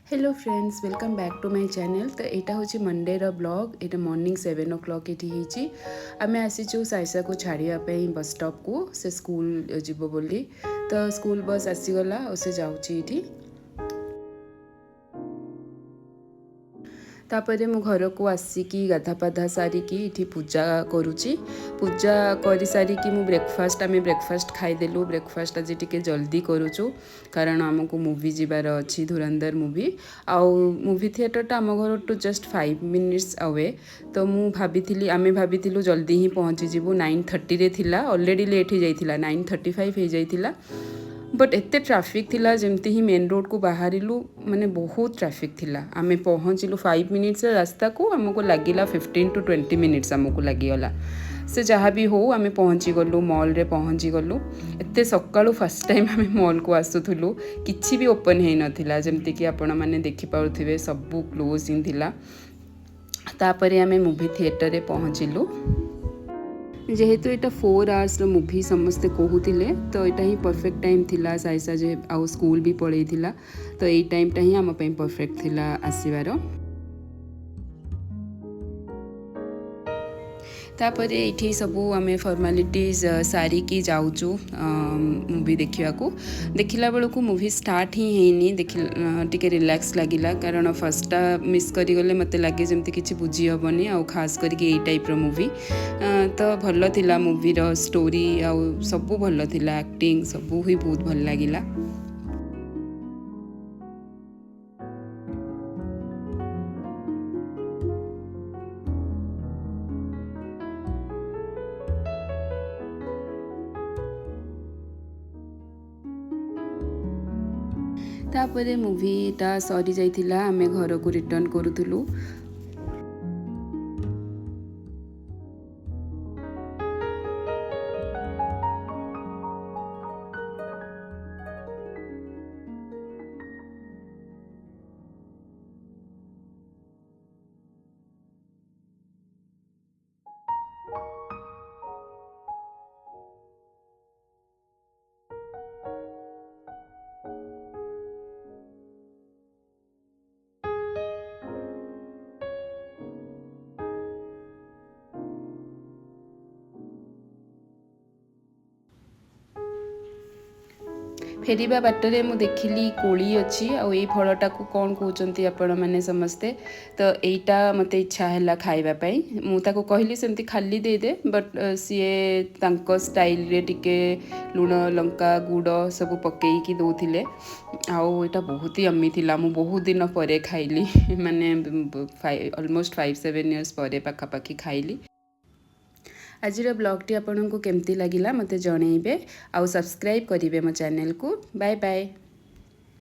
Hello friends welcome back to my channel. तो यहाँ हूँ मंडे ब्लॉग। यहाँ मॉर्निंग 7 o'clock ये आम आसीचु साइसा को छाड़ापी बस स्टॉप को से स्कूल जीव बोली। तो स्कूल बस आसीगला और से जाऊँगी। तापर मु घर को आसिकी गाधापाधा सारिकी इठी पूजा करुची। पूजा कर सारिकी मु ब्रेकफास्ट आम ब्रेकफास्ट खाईदेलु। ब्रेकफास्ट आज टिके जल्दी करुचु कारण आमको मूवी जीवार अच्छी धुरंधर मूवी। आउ मूवी थिएटरटा आम घर टू जस्ट 5 minutes अवे। तो मु भाभी आम भाभी जल्दी ही पहुँची जीवु। 9:30 रे थिला ऑलरेडी लेट हो जाइथिला 9:35 हो जाइथिला। बट एते ट्राफिक थिला जमती ही मेन रोड को बाहरिलु माने बहुत ट्राफिक थिला। आमे पहुँचलु 5 minutes रास्ता को आमको लगिला 15 to 20 minutes आमको लगिगला। से जहाँ भी हो आमे पहुँची गलु मॉल रे पहुँची गलु। एते सकाळु फर्स्ट टाइम आमे मॉल को आसुथुलु किछि भी ओपन हे नथिला जमती कि आपण माने देखि पाउथिबे सबु क्लोज इन थिला। तापरे आमे मूवी थिएटर रे पहुँचिलु। जेहेतु यहाँ 4 hours मूवी समस्ते कहूले तो यहाँ ही परफेक्ट टाइम थिला। साइसा जे आउ स्कूल भी पढ़ई थिला तो यही टाइमटा ही आम परफेक्ट थिला आसबार। तापर ये सबू आम फॉर्मालिटीज सारिकी जाऊचु मूवी देखला बेलू मूवी स्टार्ट ही हैनी। टिके रिलैक्स लगिला कारण फर्स्टा मिस करिगले मते लगे जमती किछि बुझी हबनी आउ खास करके एई टाइप रो मूवी। तो भल थिला मूवी रो स्टोरी आउ सबू भल थिला एक्टिंग सबू ही बहुत भल लगिला। तापरे मूवीटा सरी जाइथिला आमे घर को रिटर्न करूथुलु। फेरिबा बाटरे मु देखिली कोली अच्छी आउ ये फलटा को कौन कहते आपण मैंने समस्ते। तो यहीटा मत इच्छा है खाइबापी मुझे कहली सेमती खाली देदे बट सीए तांको स्टाइल रे टिके लुण लंका गुड़ सब पकईकी दौले। आउ यहाँ बहुत ही यम्मी थिला। मु बहुत दिन पर खाइली माने ऑलमोस्ट 5-7 years पर पाखापाखि खाइली। आज ब्लॉगटी आपको केमती लगिला मते जनइबे आउ सब्सक्राइब करिवे मो चैनल को। Bye bye.